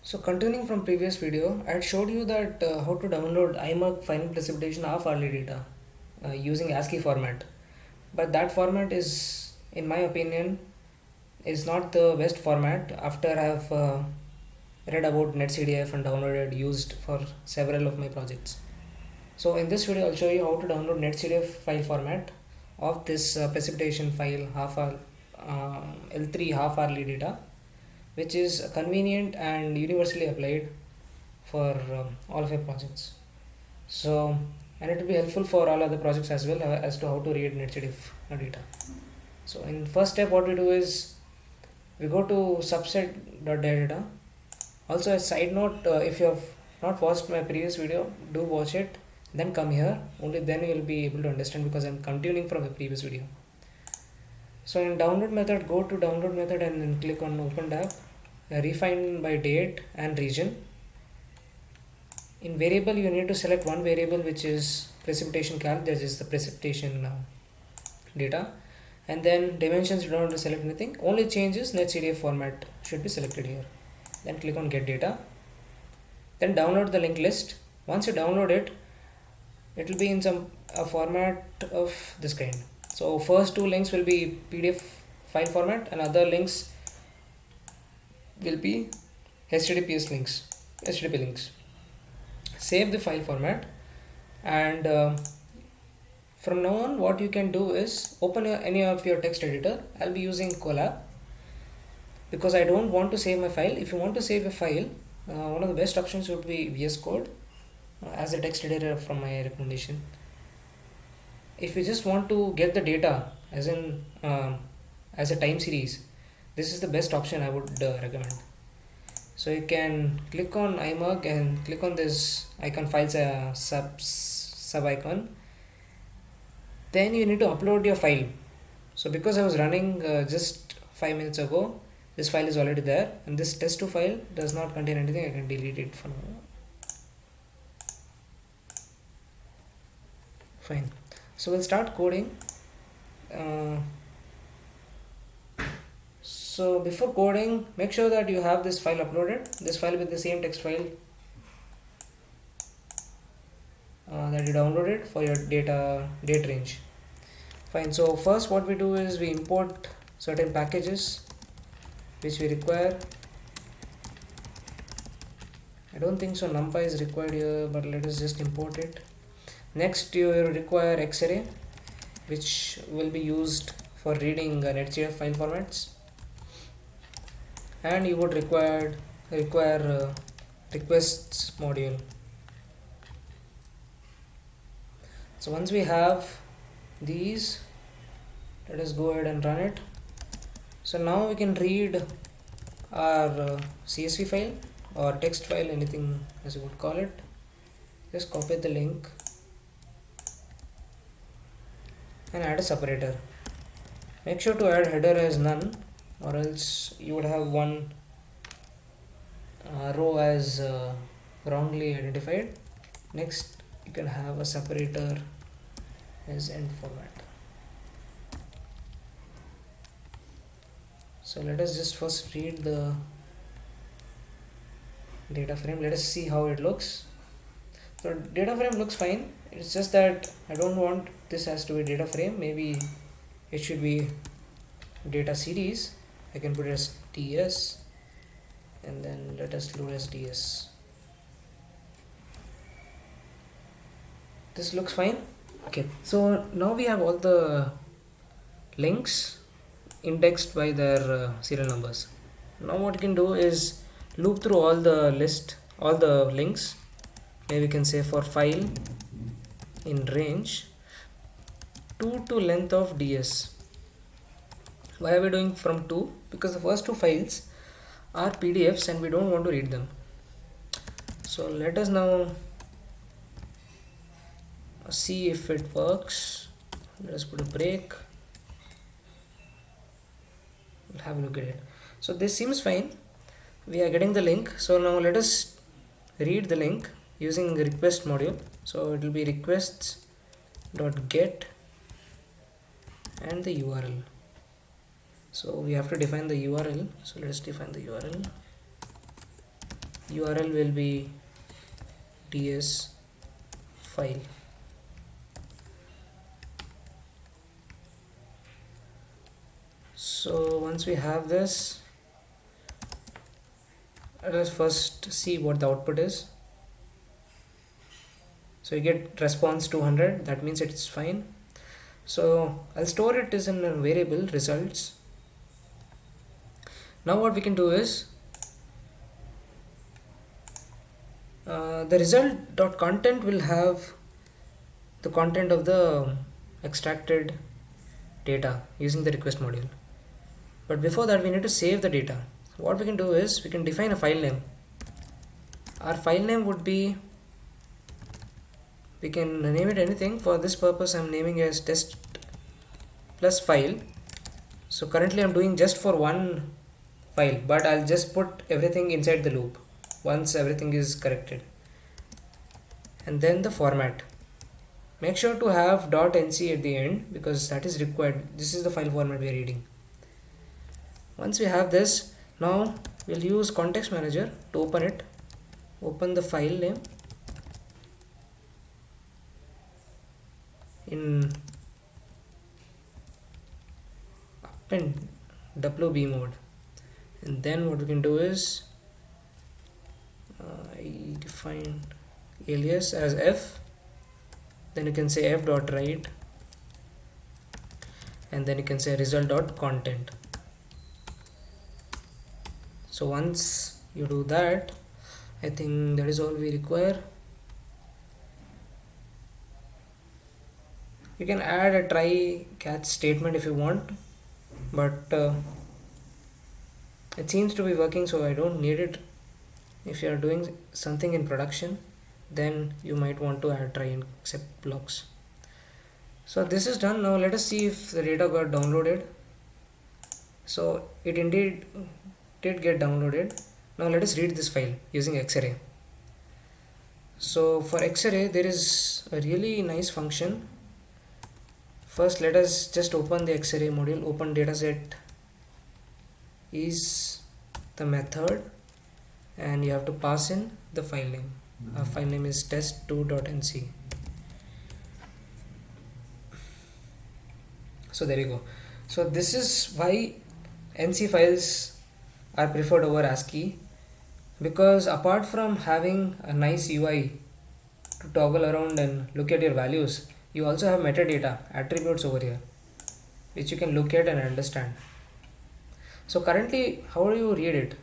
So continuing from previous video, I had showed you that how to download iMerge final precipitation of early data using ASCII format. But that format is, in my opinion, is not the best format after I have read about NetCDF and downloaded used for several of my projects. So in this video, I'll show you how to download NetCDF file format of this precipitation file L3 half hourly data, which is convenient and universally applied for all of your projects. So, and it will be helpful for all other projects as well as to how to read NetCDF data. So in first step, what we do is we go to subset.data. Also, a side note, if you have not watched my previous video, do watch it, then come here. Only then you will be able to understand, because I'm continuing from the previous video. So in download method, go to download method and then click on open tab, refine by date and region. In variable, you need to select one variable, which is precipitation calc, that is the precipitation data, and then dimensions you don't want to select anything, only changes NetCDF format should be selected here. Then click on get data, then download the link list. Once you download it, it will be in a format of this kind. So first two links will be PDF file format, and other links will be HTTP links. Save the file format, and from now on what you can do is open any of your text editor. I'll be using Colab because I don't want to save my file. If you want to save a file, one of the best options would be VS Code as a text editor from my recommendation. If you just want to get the data as a time series, this is the best option I would recommend. So you can click on iMerge and click on this icon, files sub icon. Then you need to upload your file. So because I was running just 5 minutes ago, this file is already there, and this test2 file does not contain anything. I can delete it for now. Fine. So we'll start coding. So before coding, make sure that you have this file uploaded. This file with the same text file that you downloaded for your date range. Fine. So first what we do is we import certain packages which we require. I don't think so NumPy is required here, but let us just import it. Next you will require Xarray, which will be used for reading NetCDF file formats, and you would require requests module. So once we have these, let us go ahead and run it. So now we can read our CSV file or text file, anything as you would call it. Just copy the link and add a separator. Make sure to add header as none, or else you would have one row as wrongly identified. Next you can have a separator as end format. So let us just first read the data frame. Let us see how it looks. So data frame looks fine. It's just that I don't want this has to be data frame. Maybe it should be data series. I can put it as TS, and then let us load as TS. This looks fine. Okay, so now we have all the links indexed by their serial numbers. Now what you can do is loop through all the links. Maybe we can say for file in range 2 to length of ds. Why are we doing from 2? Because the first two files are PDFs and we don't want to read them. So let us now see if it works. Let us put a break. We'll have a look at it. So this seems fine. We are getting the link. So now let us read the link using the request module. So it will be requests.get and the URL. So we have to define the URL. So let us define the URL. URL will be ts file. So once we have this, let us first see what the output is. So you get response 200, that means it's fine. So I'll store it as in a variable results. Now what we can do is the result.content will have the content of the extracted data using the request module. But before that we need to save the data. What we can do is we can define a file name. Our file name would be, we can name it anything. For this purpose I'm naming as test plus file. So currently I'm doing just for one file, but I'll just put everything inside the loop once everything is corrected. And then the format, make sure to have .nc at the end because that is required. This is the file format we are reading. Once we have this, now we'll use context manager to open it. Open the file name in append wb mode, and then what we can do is I define alias as f, then you can say f dot write, and then you can say result dot content. So once you do that, I think that is all we require. You can add a try catch statement if you want, but it seems to be working, so I don't need it. If you are doing something in production, then you might want to add try and except blocks. So this is done. Now let us see if the data got downloaded. So it indeed did get downloaded. Now let us read this file using Xarray. So for Xarray there is a really nice function. First let us just open the Xarray module. Open dataset is the method, and you have to pass in the file name. Our file name is test2.nc. So there you go. So this is why NC files are preferred over ASCII, because apart from having a nice UI to toggle around and look at your values, you also have metadata attributes over here which you can look at and understand. So currently, how do you read it?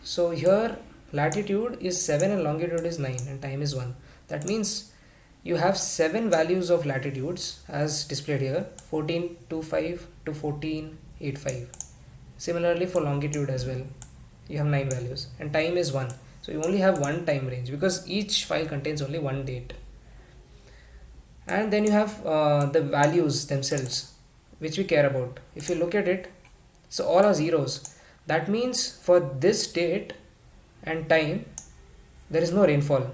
So here latitude is 7 and longitude is 9 and time is 1. That means you have 7 values of latitudes as displayed here, 1425 to 1485. Similarly for longitude as well, you have 9 values, and time is 1. So you only have one time range because each file contains only one date. And then you have the values themselves which we care about. If you look at it, so all are zeros. That means for this date and time there is no rainfall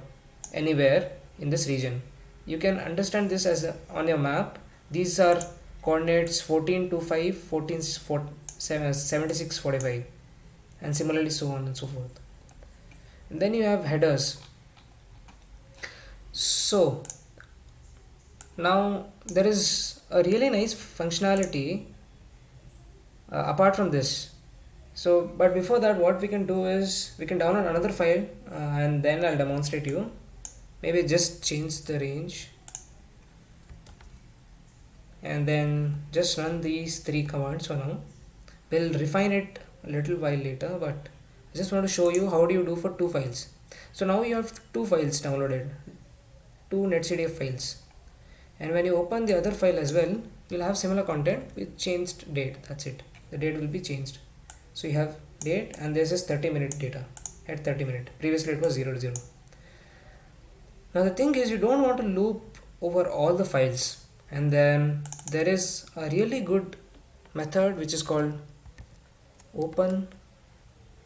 anywhere in this region. You can understand this as on your map. These are coordinates 1425, 76, 45, and similarly so on and so forth. And then you have headers. So now there is a really nice functionality apart from this. So but before that, what we can do is we can download another file and then I'll demonstrate you. Maybe just change the range and then just run these 3 commands for now. We'll refine it a little while later, but I just want to show you how do you do for 2 files. So now you have 2 files downloaded, 2 netcdf files, and when you open the other file as well, you'll have similar content with changed date. That's it, the date will be changed. So you have date and this is 30-minute data at 30 minutes. Previously it was 0 to 0. Now the thing is, you don't want to loop over all the files, and then there is a really good method which is called open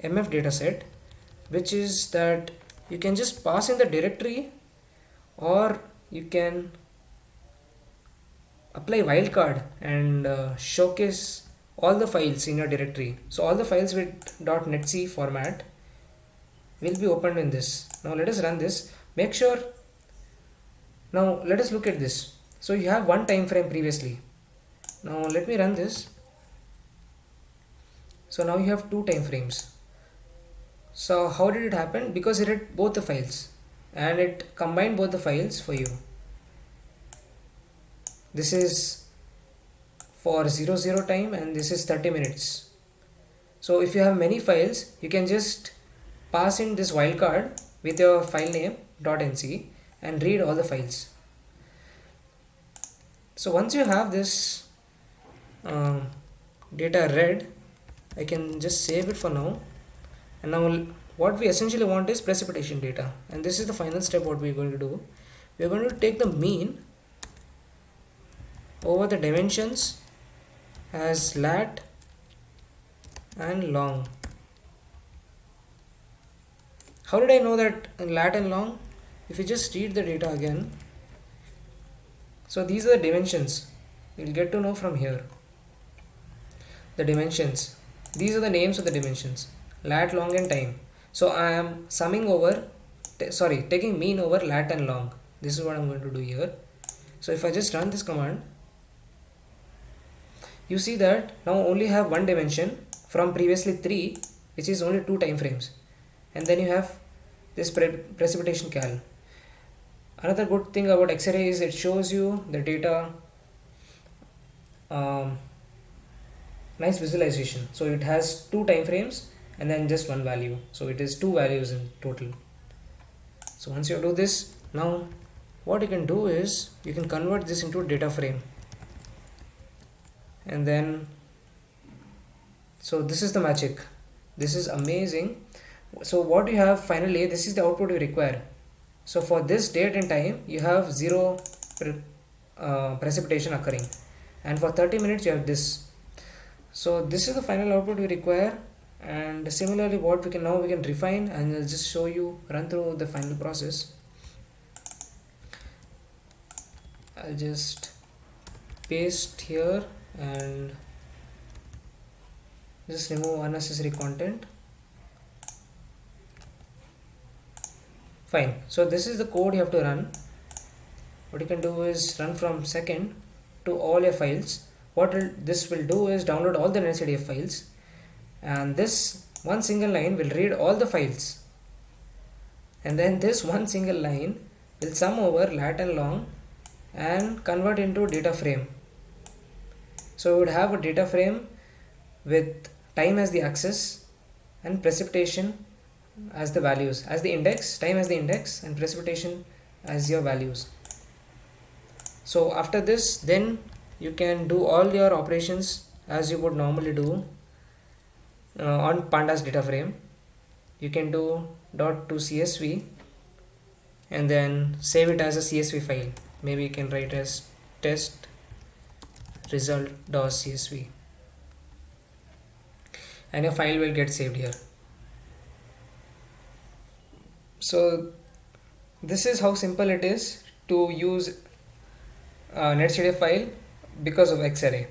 mf dataset, which is that you can just pass in the directory or you can apply wildcard and showcase all the files in your directory. So all the files with .netc format will be opened in this. Now let us run this. Make sure. Now let us look at this. So you have one time frame previously. Now let me run this. So now you have two time frames. So how did it happen? Because it read both the files and it combined both the files for you. This is for 00 time and this is 30 minutes. So if you have many files, you can just pass in this wildcard with your file name .nc and read all the files. So once you have this data read, I can just save it for now. And now what we essentially want is precipitation data, and this is the final step. What we're going to do, we're going to take the mean over the dimensions as lat and long. How did I know that lat and long? If you just read the data again, so these are the dimensions. You'll get to know from here. The dimensions. These are the names of the dimensions. Lat, long and time. So I am summing over, taking mean over lat and long. This is what I'm going to do here. So if I just run this command, you see that now only have one dimension from previously 3, which is only 2 time frames. And then you have this precipitation cal. Another good thing about Xarray is it shows you the data, nice visualization. So it has 2 time frames and then just one value. So it is 2 values in total. So once you do this, now what you can do is you can convert this into a data frame. And then, so this is the magic. This is amazing. So what you have finally, this is the output you require. So for this date and time, you have 0 precipitation occurring, and for 30 minutes you have this. So this is the final output we require. And similarly, what we can refine, and I'll just show you, run through the final process. I'll just paste here and just remove unnecessary content. Fine. So this is the code you have to run. What you can do is run from second to all your files. What this will do is download all the NetCDF files, and this one single line will read all the files, and then this one single line will sum over lat and long and convert into data frame. So we would have a data frame with time as the axis and precipitation as the values, as the index, time as the index and precipitation as your values. So after this, then you can do all your operations as you would normally do on pandas data frame. You can do .to_CSV and then save it as a CSV file. Maybe you can write as test result.csv, and your file will get saved here. So this is how simple it is to use NetCDF file because of Xarray.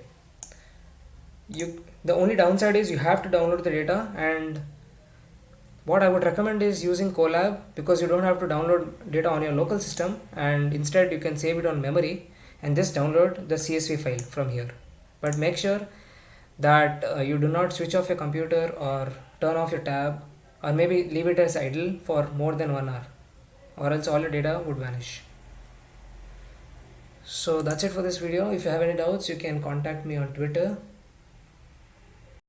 The only downside is you have to download the data, and what I would recommend is using Colab, because you don't have to download data on your local system, and instead you can save it on memory and just download the CSV file from here. But make sure that you do not switch off your computer or turn off your tab, or maybe leave it as idle for more than 1 hour, or else all your data would vanish. So that's it for this video. If you have any doubts, you can contact me on Twitter